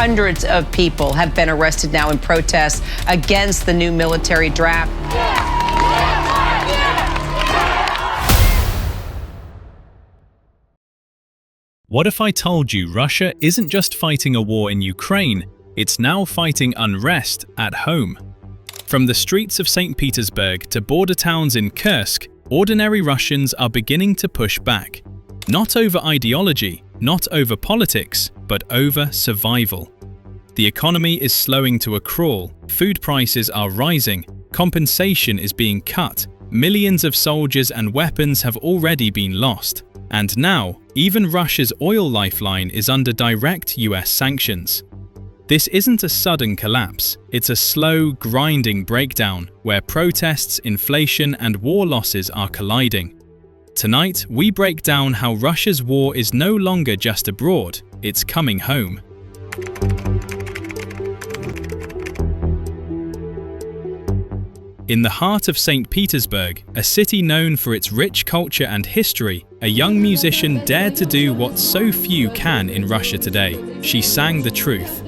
Hundreds of people have been arrested now in protests against the new military draft. What if I told you Russia isn't just fighting a war in Ukraine, it's now fighting unrest at home? From the streets of St. Petersburg to border towns in Kursk, ordinary Russians are beginning to push back. Not over ideology, not over politics, but over survival. The economy is slowing to a crawl, food prices are rising, compensation is being cut, millions of soldiers and weapons have already been lost. And now, even Russia's oil lifeline is under direct US sanctions. This isn't a sudden collapse, it's a slow, grinding breakdown where protests, inflation, and war losses are colliding. Tonight, we break down how Russia's war is no longer just abroad, it's coming home. In the heart of St. Petersburg, a city known for its rich culture and history, a young musician dared to do what so few can in Russia today. She sang the truth.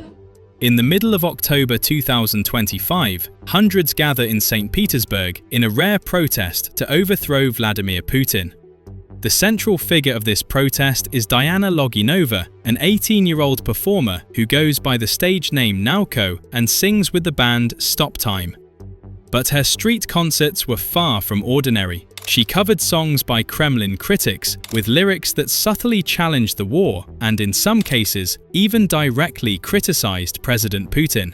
In the middle of October 2025, hundreds gather in St. Petersburg in a rare protest to overthrow Vladimir Putin. The central figure of this protest is Diana Loginova, an 18-year-old performer who goes by the stage name Naoko and sings with the band Stop Time. But her street concerts were far from ordinary. She covered songs by Kremlin critics with lyrics that subtly challenged the war and, in some cases, even directly criticized President Putin.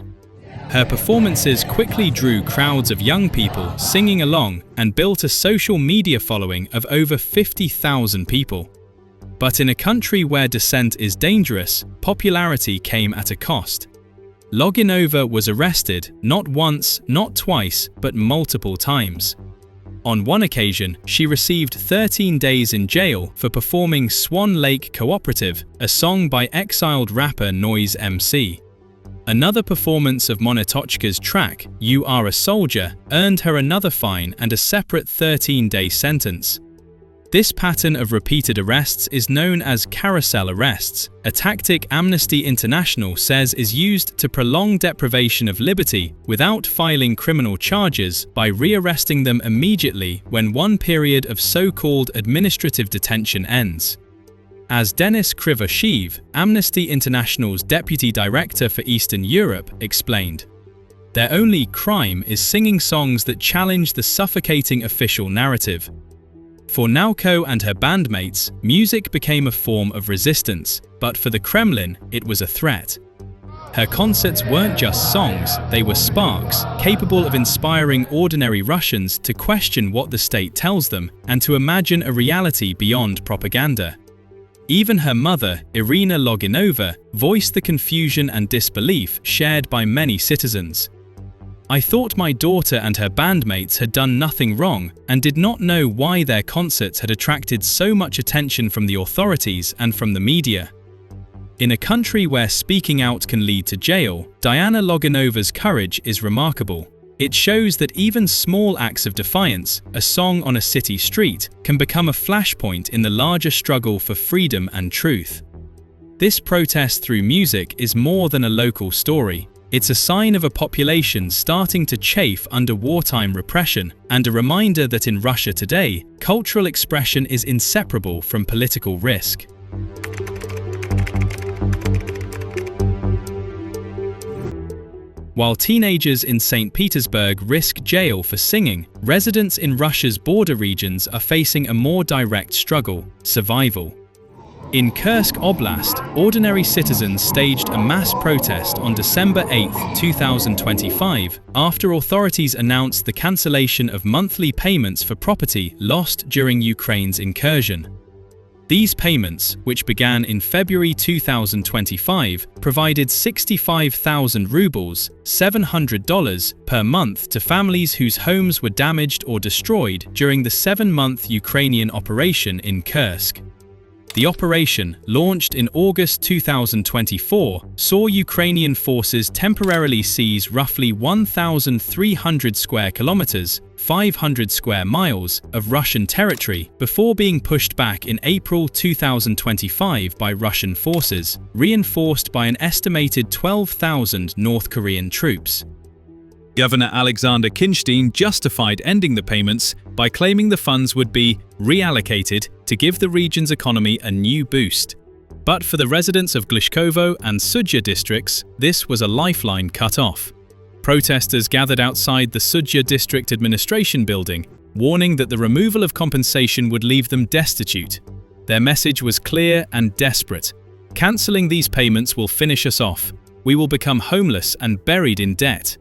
Her performances quickly drew crowds of young people singing along and built a social media following of over 50,000 people. But in a country where dissent is dangerous, popularity came at a cost. Loginova was arrested not once, not twice, but multiple times. On one occasion, she received 13 days in jail for performing Swan Lake Cooperative, a song by exiled rapper Noise MC. Another performance of Monetochka's track, You Are a Soldier, earned her another fine and a separate 13-day sentence. This pattern of repeated arrests is known as carousel arrests, a tactic Amnesty International says is used to prolong deprivation of liberty without filing criminal charges by rearresting them immediately when one period of so-called administrative detention ends. As Denis Krivosheev, Amnesty International's deputy director for Eastern Europe, explained, "Their only crime is singing songs that challenge the suffocating official narrative." For Naoko and her bandmates, music became a form of resistance, but for the Kremlin, it was a threat. Her concerts weren't just songs, they were sparks, capable of inspiring ordinary Russians to question what the state tells them and to imagine a reality beyond propaganda. Even her mother, Irina Loginova, voiced the confusion and disbelief shared by many citizens. "I thought my daughter and her bandmates had done nothing wrong and did not know why their concerts had attracted so much attention from the authorities and from the media." In a country where speaking out can lead to jail, Diana Loginova's courage is remarkable. It shows that even small acts of defiance, a song on a city street, can become a flashpoint in the larger struggle for freedom and truth. This protest through music is more than a local story. It's a sign of a population starting to chafe under wartime repression and a reminder that in Russia today, cultural expression is inseparable from political risk. While teenagers in St. Petersburg risk jail for singing, residents in Russia's border regions are facing a more direct struggle: survival. In Kursk Oblast, ordinary citizens staged a mass protest on December 8, 2025, after authorities announced the cancellation of monthly payments for property lost during Ukraine's incursion. These payments, which began in February 2025, provided 65,000 rubles ($700) per month to families whose homes were damaged or destroyed during the 7-month Ukrainian operation in Kursk. The operation, launched in August 2024, saw Ukrainian forces temporarily seize roughly 1,300 square kilometers, 500 square miles, of Russian territory before being pushed back in April 2025 by Russian forces, reinforced by an estimated 12,000 North Korean troops. Governor Alexander Kinstein justified ending the payments by claiming the funds would be reallocated to give the region's economy a new boost. But for the residents of Glishkovo and Sudya districts, this was a lifeline cut off. Protesters gathered outside the Sudya district administration building, warning that the removal of compensation would leave them destitute. Their message was clear and desperate. Cancelling these payments will finish us off. We will become homeless and buried in debt.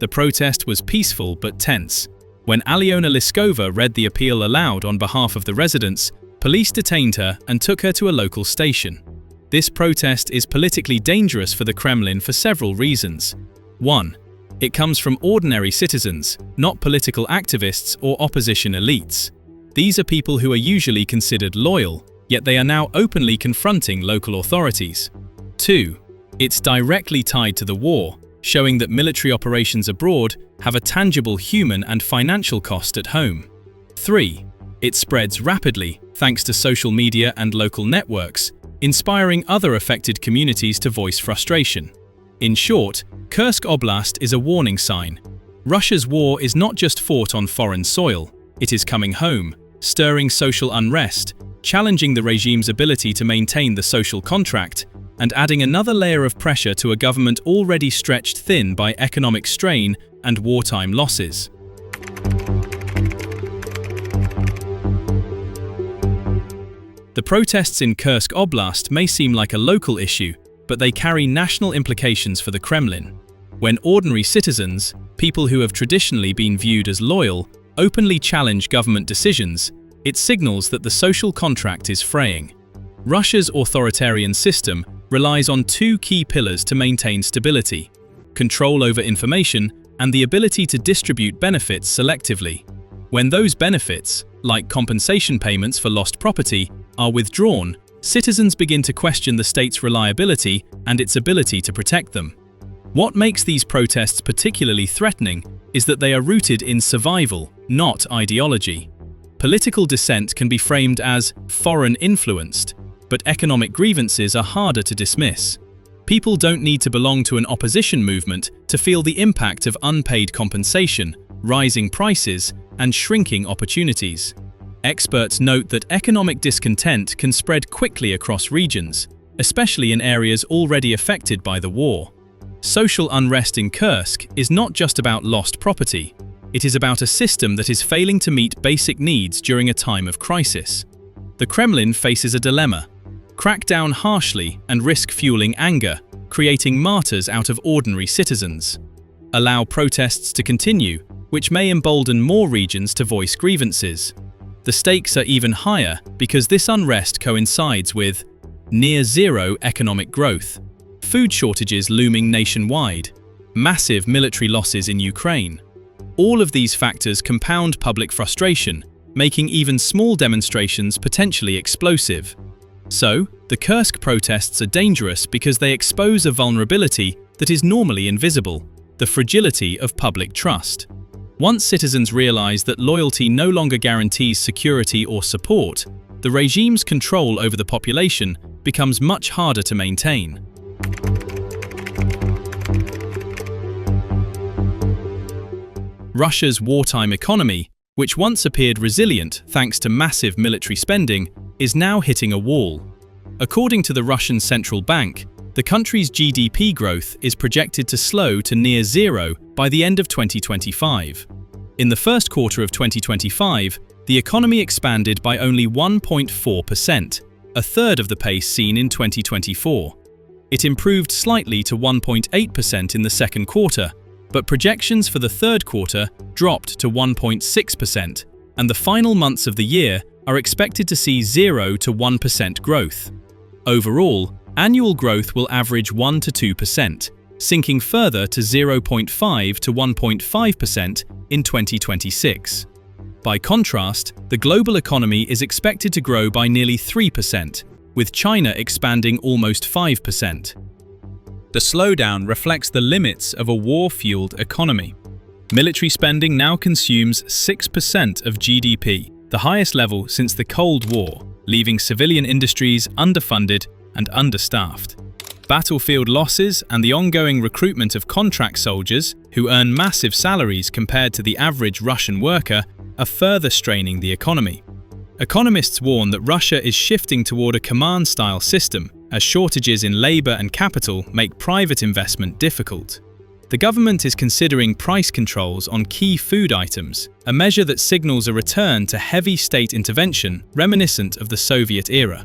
The protest was peaceful but tense. When Alyona Liskova read the appeal aloud on behalf of the residents, police detained her and took her to a local station. This protest is politically dangerous for the Kremlin for several reasons. 1. It comes from ordinary citizens, not political activists or opposition elites. These are people who are usually considered loyal, yet they are now openly confronting local authorities. 2. It's directly tied to the war, showing that military operations abroad have a tangible human and financial cost at home. 3. It spreads rapidly, thanks to social media and local networks, inspiring other affected communities to voice frustration. In short, Kursk Oblast is a warning sign. Russia's war is not just fought on foreign soil, it is coming home, stirring social unrest, challenging the regime's ability to maintain the social contract, and adding another layer of pressure to a government already stretched thin by economic strain and wartime losses. The protests in Kursk Oblast may seem like a local issue, but they carry national implications for the Kremlin. When ordinary citizens, people who have traditionally been viewed as loyal, openly challenge government decisions, it signals that the social contract is fraying. Russia's authoritarian system relies on two key pillars to maintain stability: control over information and the ability to distribute benefits selectively. When those benefits, like compensation payments for lost property, are withdrawn, citizens begin to question the state's reliability and its ability to protect them. What makes these protests particularly threatening is that they are rooted in survival, not ideology. Political dissent can be framed as foreign-influenced, but economic grievances are harder to dismiss. People don't need to belong to an opposition movement to feel the impact of unpaid compensation, rising prices, and shrinking opportunities. Experts note that economic discontent can spread quickly across regions, especially in areas already affected by the war. Social unrest in Kursk is not just about lost property. It is about a system that is failing to meet basic needs during a time of crisis. The Kremlin faces a dilemma: crack down harshly and risk fueling anger, creating martyrs out of ordinary citizens. Allow protests to continue, which may embolden more regions to voice grievances. The stakes are even higher because this unrest coincides with near-zero economic growth, food shortages looming nationwide, massive military losses in Ukraine. All of these factors compound public frustration, making even small demonstrations potentially explosive. So, the Kursk protests are dangerous because they expose a vulnerability that is normally invisible: the fragility of public trust. Once citizens realize that loyalty no longer guarantees security or support, the regime's control over the population becomes much harder to maintain. Russia's wartime economy, which once appeared resilient thanks to massive military spending, is now hitting a wall. According to the Russian Central Bank, the country's GDP growth is projected to slow to near zero by the end of 2025. In the first quarter of 2025, the economy expanded by only 1.4%, a third of the pace seen in 2024. It improved slightly to 1.8% in the second quarter, but projections for the third quarter dropped to 1.6%, and the final months of the year are expected to see 0 to 1% growth. Overall, annual growth will average 1 to 2%, sinking further to 0.5 to 1.5% in 2026. By contrast, the global economy is expected to grow by nearly 3%, with China expanding almost 5%. The slowdown reflects the limits of a war-fueled economy. Military spending now consumes 6% of GDP, the highest level since the Cold War, leaving civilian industries underfunded and understaffed. Battlefield losses and the ongoing recruitment of contract soldiers, who earn massive salaries compared to the average Russian worker, are further straining the economy. Economists warn that Russia is shifting toward a command-style system, as shortages in labor and capital make private investment difficult. The government is considering price controls on key food items, a measure that signals a return to heavy state intervention reminiscent of the Soviet era.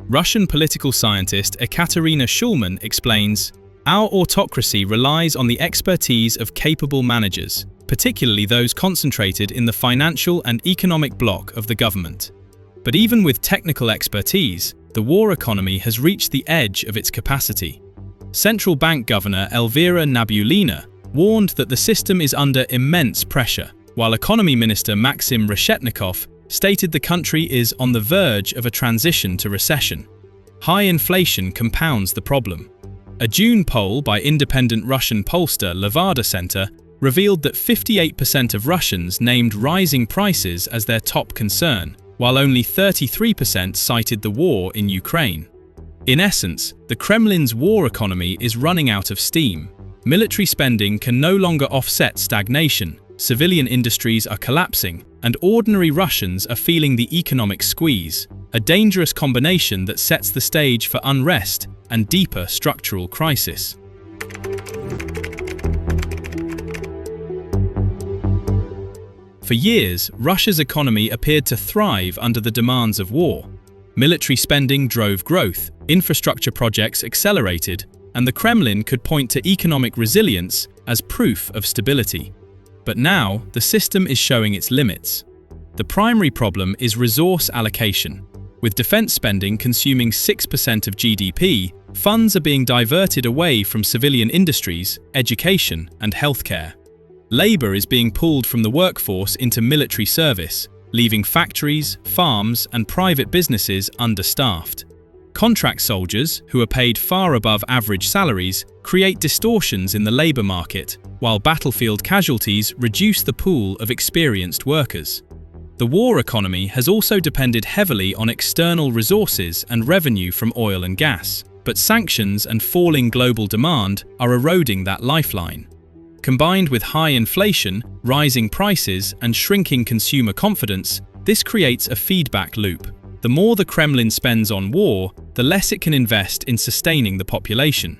Russian political scientist Ekaterina Shulman explains, "Our autocracy relies on the expertise of capable managers, particularly those concentrated in the financial and economic bloc of the government. But even with technical expertise, the war economy has reached the edge of its capacity." Central Bank Governor Elvira Nabiullina warned that the system is under immense pressure, while Economy Minister Maxim Reshetnikov stated the country is on the verge of a transition to recession. High inflation compounds the problem. A June poll by independent Russian pollster Levada Center revealed that 58% of Russians named rising prices as their top concern, while only 33% cited the war in Ukraine. In essence, the Kremlin's war economy is running out of steam. Military spending can no longer offset stagnation, civilian industries are collapsing, and ordinary Russians are feeling the economic squeeze, a dangerous combination that sets the stage for unrest and deeper structural crisis. For years, Russia's economy appeared to thrive under the demands of war. Military spending drove growth, infrastructure projects accelerated, and the Kremlin could point to economic resilience as proof of stability. But now, the system is showing its limits. The primary problem is resource allocation. With defense spending consuming 6% of GDP, funds are being diverted away from civilian industries, education, and healthcare. Labor is being pulled from the workforce into military service, leaving factories, farms, and private businesses understaffed. Contract soldiers, who are paid far above average salaries, create distortions in the labor market, while battlefield casualties reduce the pool of experienced workers. The war economy has also depended heavily on external resources and revenue from oil and gas, but sanctions and falling global demand are eroding that lifeline. Combined with high inflation, rising prices, and shrinking consumer confidence, this creates a feedback loop. The more the Kremlin spends on war, the less it can invest in sustaining the population.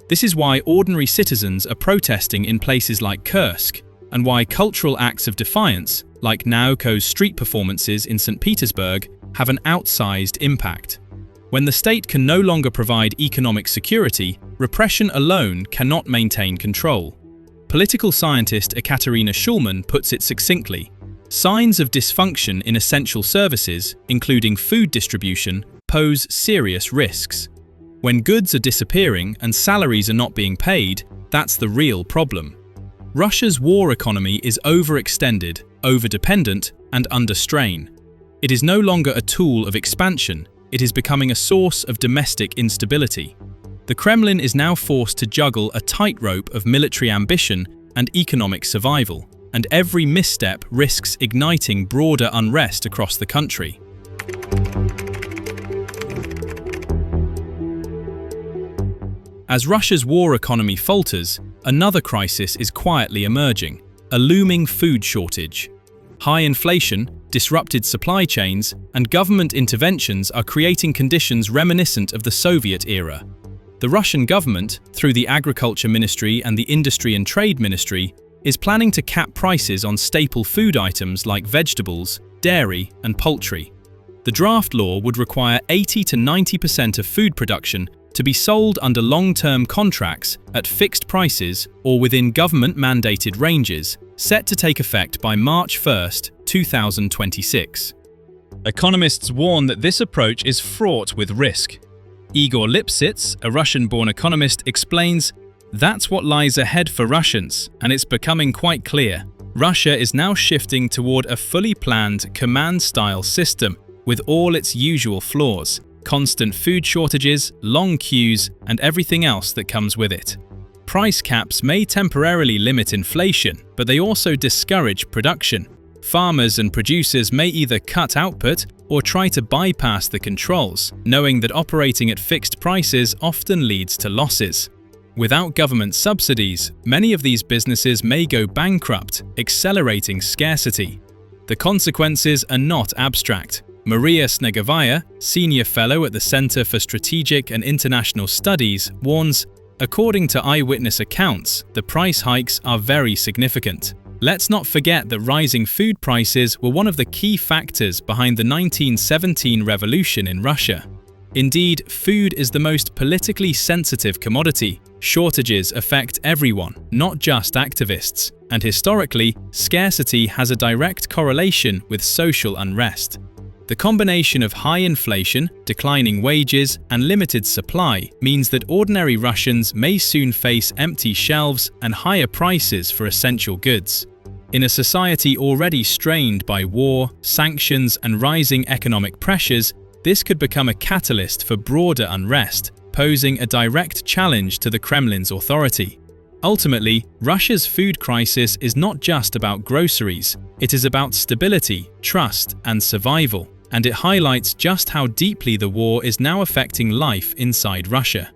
This is why ordinary citizens are protesting in places like Kursk, and why cultural acts of defiance, like Naoko's street performances in St. Petersburg, have an outsized impact. When the state can no longer provide economic security, repression alone cannot maintain control. Political scientist Ekaterina Shulman puts it succinctly: signs of dysfunction in essential services, including food distribution, pose serious risks. When goods are disappearing and salaries are not being paid, that's the real problem. Russia's war economy is overextended, overdependent, and under strain. It is no longer a tool of expansion, it is becoming a source of domestic instability. The Kremlin is now forced to juggle a tightrope of military ambition and economic survival, and every misstep risks igniting broader unrest across the country. As Russia's war economy falters, another crisis is quietly emerging: a looming food shortage. High inflation, disrupted supply chains, and government interventions are creating conditions reminiscent of the Soviet era. The Russian government, through the Agriculture Ministry and the Industry and Trade Ministry, is planning to cap prices on staple food items like vegetables, dairy, and poultry. The draft law would require 80 to 90% of food production to be sold under long-term contracts at fixed prices or within government-mandated ranges, set to take effect by March 1, 2026. Economists warn that this approach is fraught with risk. Igor Lipsitz, a Russian-born economist, explains, "That's what lies ahead for Russians, and it's becoming quite clear. Russia is now shifting toward a fully planned command-style system with all its usual flaws: constant food shortages, long queues, and everything else that comes with it." Price caps may temporarily limit inflation, but they also discourage production. Farmers and producers may either cut output or try to bypass the controls, knowing that operating at fixed prices often leads to losses. Without government subsidies, many of these businesses may go bankrupt, accelerating scarcity. The consequences are not abstract. Maria Snegovaya, senior fellow at the Center for Strategic and International Studies, warns, according to eyewitness accounts, the price hikes are very significant. Let's not forget that rising food prices were one of the key factors behind the 1917 revolution in Russia. Indeed, food is the most politically sensitive commodity. Shortages affect everyone, not just activists. And historically, scarcity has a direct correlation with social unrest. The combination of high inflation, declining wages, and limited supply means that ordinary Russians may soon face empty shelves and higher prices for essential goods. In a society already strained by war, sanctions, and rising economic pressures, this could become a catalyst for broader unrest, posing a direct challenge to the Kremlin's authority. Ultimately, Russia's food crisis is not just about groceries, it is about stability, trust, and survival. And it highlights just how deeply the war is now affecting life inside Russia.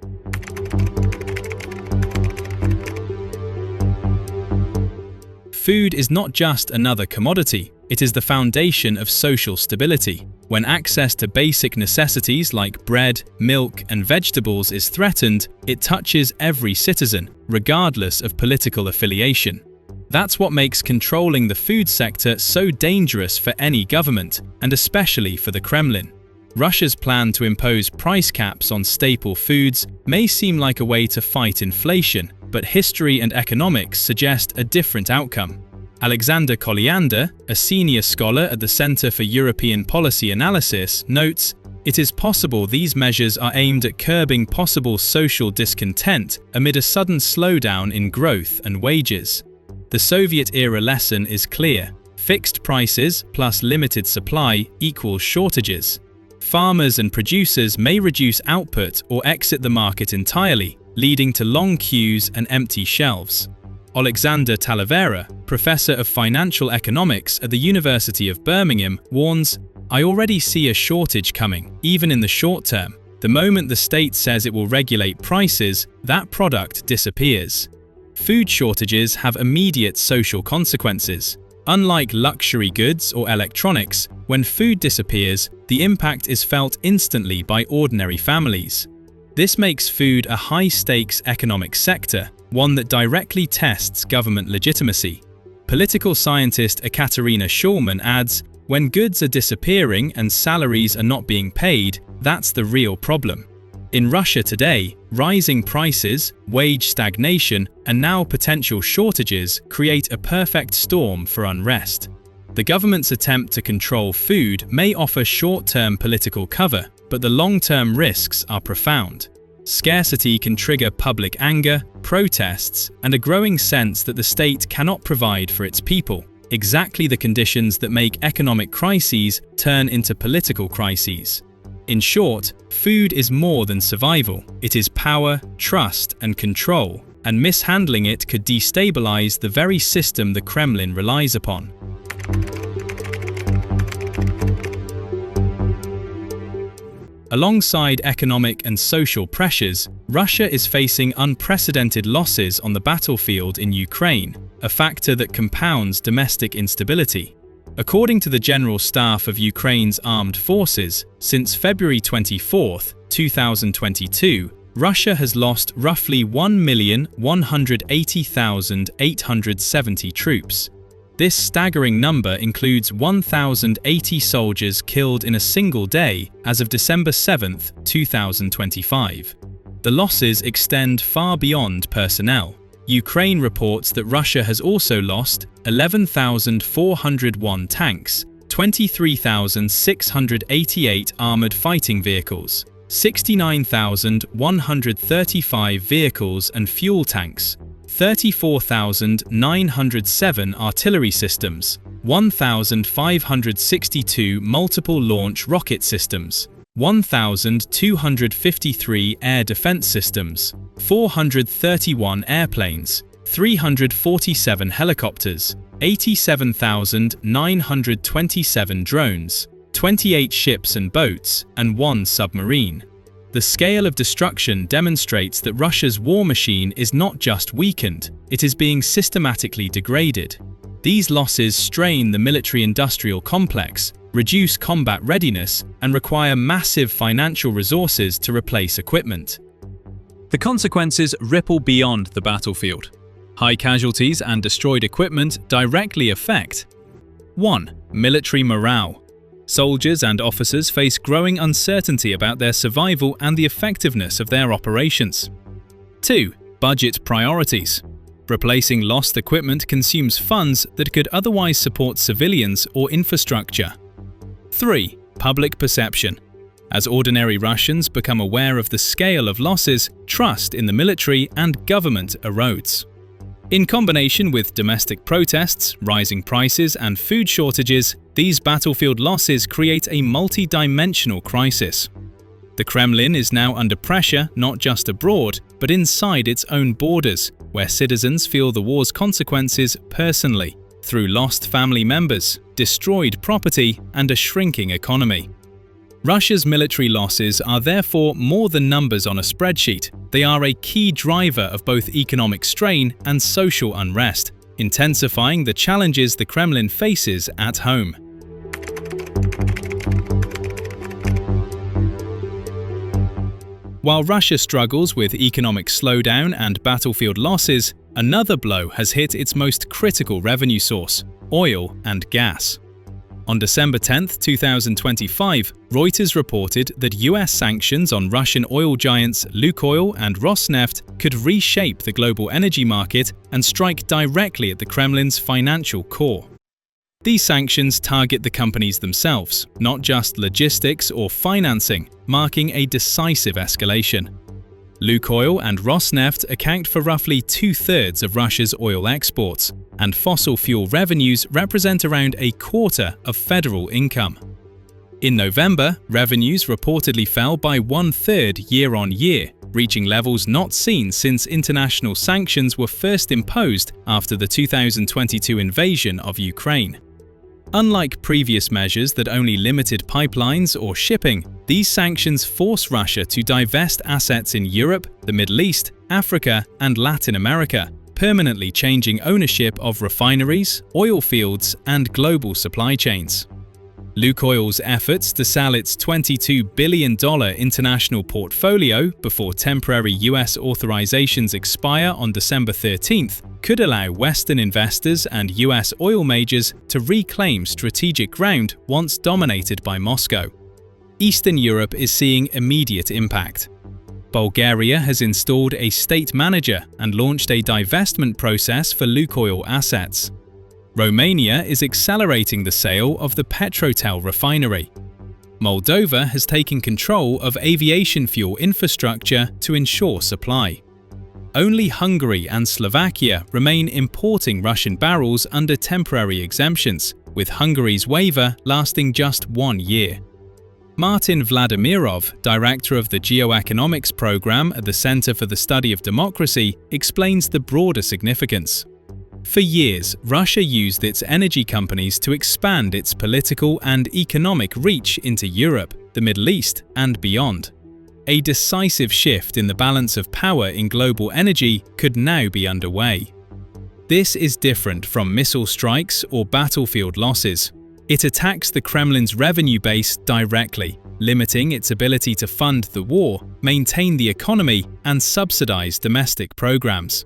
Food is not just another commodity, it is the foundation of social stability. When access to basic necessities like bread, milk, and vegetables is threatened, it touches every citizen, regardless of political affiliation. That's what makes controlling the food sector so dangerous for any government, and especially for the Kremlin. Russia's plan to impose price caps on staple foods may seem like a way to fight inflation, but history and economics suggest a different outcome. Alexander Kolyander, a senior scholar at the Center for European Policy Analysis, notes, "It is possible these measures are aimed at curbing possible social discontent amid a sudden slowdown in growth and wages." The Soviet-era lesson is clear. Fixed prices plus limited supply equals shortages. Farmers and producers may reduce output or exit the market entirely, leading to long queues and empty shelves. Alexander Talavera, professor of financial economics at the University of Birmingham, warns, "I already see a shortage coming, even in the short term. The moment the state says it will regulate prices, that product disappears." Food shortages have immediate social consequences. Unlike luxury goods or electronics, when food disappears, the impact is felt instantly by ordinary families. This makes food a high-stakes economic sector, one that directly tests government legitimacy. Political scientist Ekaterina Schulman adds, "When goods are disappearing and salaries are not being paid, that's the real problem." In Russia today, rising prices, wage stagnation, and now potential shortages create a perfect storm for unrest. The government's attempt to control food may offer short-term political cover, but the long-term risks are profound. Scarcity can trigger public anger, protests, and a growing sense that the state cannot provide for its people, exactly the conditions that make economic crises turn into political crises. In short, food is more than survival. It is power, trust, and control, and mishandling it could destabilize the very system the Kremlin relies upon. Alongside economic and social pressures, Russia is facing unprecedented losses on the battlefield in Ukraine, a factor that compounds domestic instability. According to the General Staff of Ukraine's Armed Forces, since February 24, 2022, Russia has lost roughly 1,180,870 troops. This staggering number includes 1,080 soldiers killed in a single day as of December 7, 2025. The losses extend far beyond personnel. Ukraine reports that Russia has also lost 11,401 tanks, 23,688 armored fighting vehicles, 69,135 vehicles and fuel tanks, 34,907 artillery systems, 1,562 multiple launch rocket systems, 1,253 air defense systems, 431 airplanes, 347 helicopters, 87,927 drones, 28 ships and boats, and 1 submarine. The scale of destruction demonstrates that Russia's war machine is not just weakened, it is being systematically degraded. These losses strain the military-industrial complex, reduce combat readiness, and require massive financial resources to replace equipment. The consequences ripple beyond the battlefield. High casualties and destroyed equipment directly affect 1. Military morale. Soldiers and officers face growing uncertainty about their survival and the effectiveness of their operations. 2. Budget priorities. Replacing lost equipment consumes funds that could otherwise support civilians or infrastructure. 3. Public perception. As ordinary Russians become aware of the scale of losses, trust in the military and government erodes. In combination with domestic protests, rising prices, and food shortages, these battlefield losses create a multi-dimensional crisis. The Kremlin is now under pressure not just abroad, but inside its own borders, where citizens feel the war's consequences personally, through lost family members, destroyed property, and a shrinking economy. Russia's military losses are therefore more than numbers on a spreadsheet. They are a key driver of both economic strain and social unrest, intensifying the challenges the Kremlin faces at home. While Russia struggles with economic slowdown and battlefield losses, another blow has hit its most critical revenue source: oil and gas. On December 10, 2025, Reuters reported that US sanctions on Russian oil giants Lukoil and Rosneft could reshape the global energy market and strike directly at the Kremlin's financial core. These sanctions target the companies themselves, not just logistics or financing, marking a decisive escalation. Lukoil and Rosneft account for roughly 2/3 of Russia's oil exports, and fossil fuel revenues represent around a quarter of federal income. In November, revenues reportedly fell by 1/3 year-on-year, reaching levels not seen since international sanctions were first imposed after the 2022 invasion of Ukraine. Unlike previous measures that only limited pipelines or shipping, these sanctions force Russia to divest assets in Europe, the Middle East, Africa, and Latin America, permanently changing ownership of refineries, oil fields, and global supply chains. Lukoil's efforts to sell its $22 billion international portfolio before temporary US authorizations expire on December 13th could allow Western investors and US oil majors to reclaim strategic ground once dominated by Moscow. Eastern Europe is seeing immediate impact. Bulgaria has installed a state manager and launched a divestment process for Lukoil assets. Romania is accelerating the sale of the Petrotel refinery. Moldova has taken control of aviation fuel infrastructure to ensure supply. Only Hungary and Slovakia remain importing Russian barrels under temporary exemptions, with Hungary's waiver lasting just 1 year. Martin Vladimirov, director of the Geoeconomics program at the Center for the Study of Democracy, explains the broader significance. For years, Russia used its energy companies to expand its political and economic reach into Europe, the Middle East, and beyond. A decisive shift in the balance of power in global energy could now be underway. This is different from missile strikes or battlefield losses. It attacks the Kremlin's revenue base directly, limiting its ability to fund the war, maintain the economy, and subsidize domestic programs.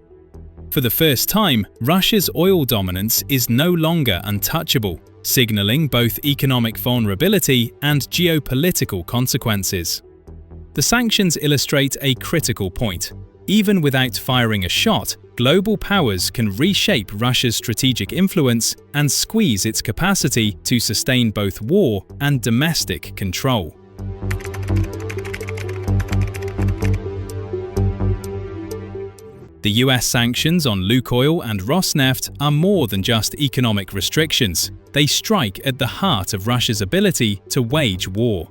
For the first time, Russia's oil dominance is no longer untouchable, signaling both economic vulnerability and geopolitical consequences. The sanctions illustrate a critical point. Even without firing a shot, global powers can reshape Russia's strategic influence and squeeze its capacity to sustain both war and domestic control. The US sanctions on Lukoil and Rosneft are more than just economic restrictions. They strike at the heart of Russia's ability to wage war.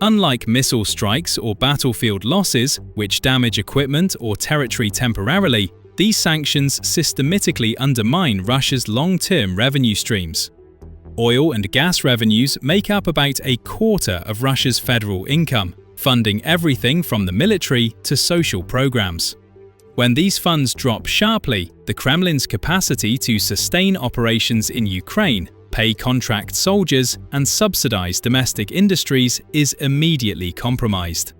Unlike missile strikes or battlefield losses, which damage equipment or territory temporarily, these sanctions systematically undermine Russia's long-term revenue streams. Oil and gas revenues make up about a quarter of Russia's federal income, funding everything from the military to social programs. When these funds drop sharply, the Kremlin's capacity to sustain operations in Ukraine, pay contract soldiers, and subsidize domestic industries is immediately compromised.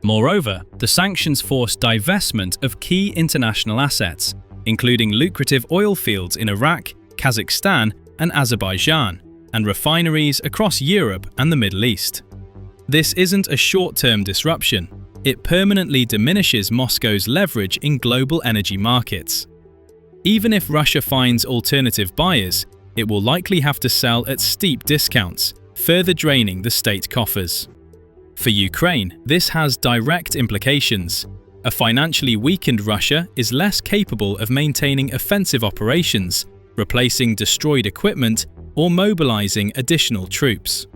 Moreover, the sanctions force divestment of key international assets, including lucrative oil fields in Iraq, Kazakhstan, and Azerbaijan, and refineries across Europe and the Middle East. This isn't a short-term disruption. It permanently diminishes Moscow's leverage in global energy markets. Even if Russia finds alternative buyers, it will likely have to sell at steep discounts, further draining the state coffers. For Ukraine, this has direct implications. A financially weakened Russia is less capable of maintaining offensive operations, replacing destroyed equipment, or mobilizing additional troops.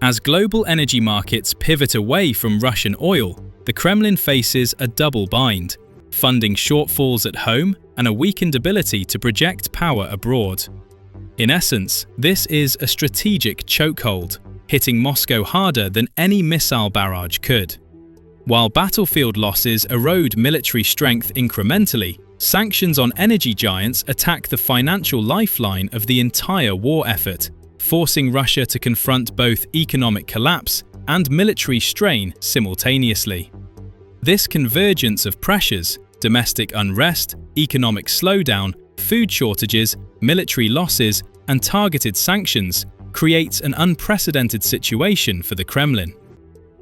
As global energy markets pivot away from Russian oil, the Kremlin faces a double bind: funding shortfalls at home and a weakened ability to project power abroad. In essence, this is a strategic chokehold, hitting Moscow harder than any missile barrage could. While battlefield losses erode military strength incrementally, sanctions on energy giants attack the financial lifeline of the entire war effort, forcing Russia to confront both economic collapse and military strain simultaneously. This convergence of pressures, domestic unrest, economic slowdown, food shortages, military losses, and targeted sanctions, creates an unprecedented situation for the Kremlin.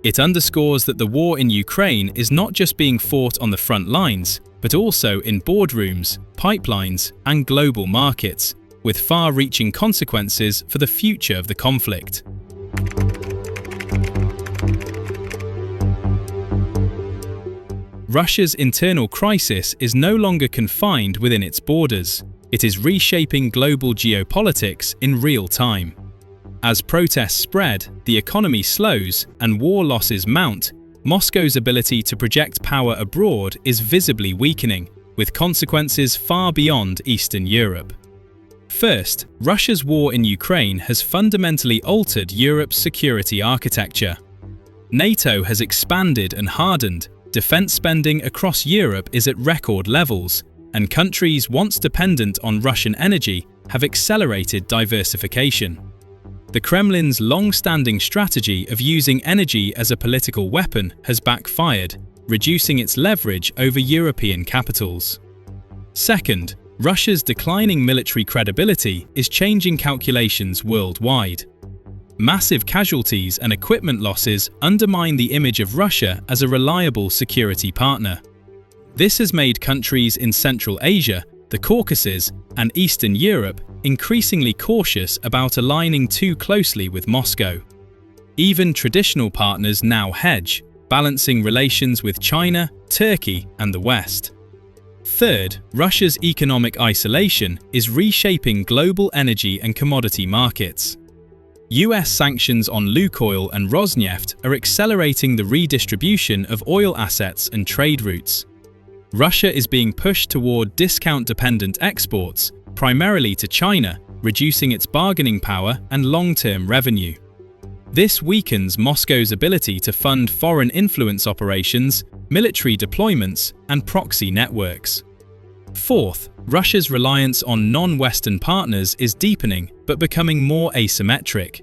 It underscores that the war in Ukraine is not just being fought on the front lines, but also in boardrooms, pipelines, and global markets, with far-reaching consequences for the future of the conflict. Russia's internal crisis is no longer confined within its borders. It is reshaping global geopolitics in real time. As protests spread, the economy slows, and war losses mount, Moscow's ability to project power abroad is visibly weakening, with consequences far beyond Eastern Europe. First, Russia's war in Ukraine has fundamentally altered Europe's security architecture. NATO has expanded and hardened, defense spending across Europe is at record levels, and countries once dependent on Russian energy have accelerated diversification. The Kremlin's long-standing strategy of using energy as a political weapon has backfired, reducing its leverage over European capitals. Second, Russia's declining military credibility is changing calculations worldwide. Massive casualties and equipment losses undermine the image of Russia as a reliable security partner. This has made countries in Central Asia, the Caucasus, and Eastern Europe increasingly cautious about aligning too closely with Moscow. Even traditional partners now hedge, balancing relations with China, Turkey, and the West. Third, Russia's economic isolation is reshaping global energy and commodity markets. US sanctions on Lukoil and Rosneft are accelerating the redistribution of oil assets and trade routes. Russia is being pushed toward discount-dependent exports, primarily to China, reducing its bargaining power and long-term revenue. This weakens Moscow's ability to fund foreign influence operations, military deployments, and proxy networks. Fourth, Russia's reliance on non-Western partners is deepening but becoming more asymmetric.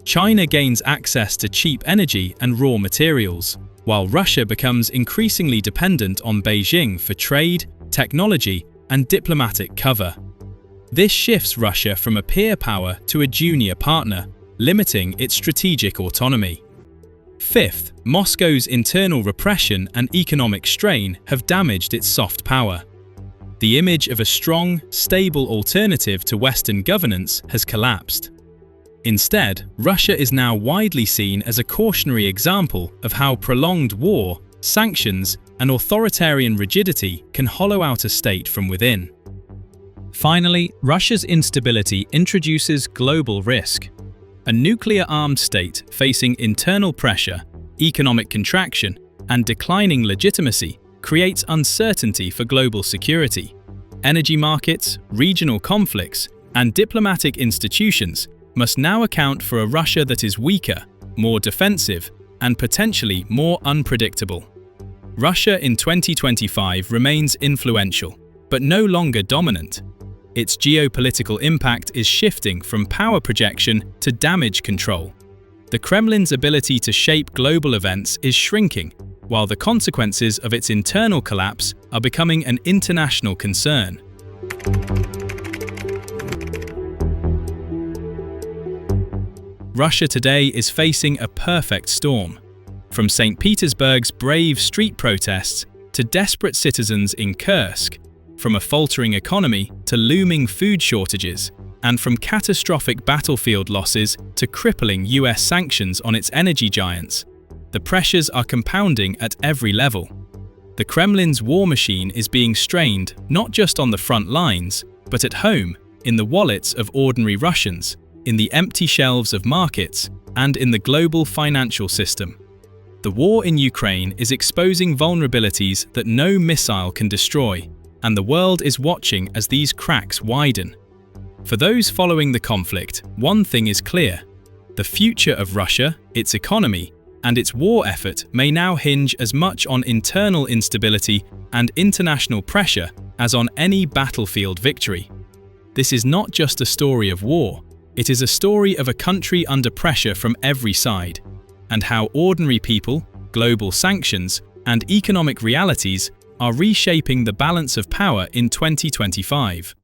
China gains access to cheap energy and raw materials, while Russia becomes increasingly dependent on Beijing for trade, technology, and diplomatic cover. This shifts Russia from a peer power to a junior partner, limiting its strategic autonomy. Fifth, Moscow's internal repression and economic strain have damaged its soft power. The image of a strong, stable alternative to Western governance has collapsed. Instead, Russia is now widely seen as a cautionary example of how prolonged war, sanctions, and authoritarian rigidity can hollow out a state from within. Finally, Russia's instability introduces global risk. A nuclear-armed state facing internal pressure, economic contraction, and declining legitimacy creates uncertainty for global security. Energy markets, regional conflicts, and diplomatic institutions must now account for a Russia that is weaker, more defensive, and potentially more unpredictable. Russia in 2025 remains influential, but no longer dominant. Its geopolitical impact is shifting from power projection to damage control. The Kremlin's ability to shape global events is shrinking, while the consequences of its internal collapse are becoming an international concern. Russia today is facing a perfect storm. From St. Petersburg's brave street protests to desperate citizens in Kursk, from a faltering economy to looming food shortages, and from catastrophic battlefield losses to crippling US sanctions on its energy giants, the pressures are compounding at every level. The Kremlin's war machine is being strained not just on the front lines, but at home, in the wallets of ordinary Russians, in the empty shelves of markets, and in the global financial system. The war in Ukraine is exposing vulnerabilities that no missile can destroy, and the world is watching as these cracks widen. For those following the conflict, one thing is clear: the future of Russia, its economy, and its war effort may now hinge as much on internal instability and international pressure as on any battlefield victory. This is not just a story of war, it is a story of a country under pressure from every side, and how ordinary people, global sanctions, and economic realities are reshaping the balance of power in 2025.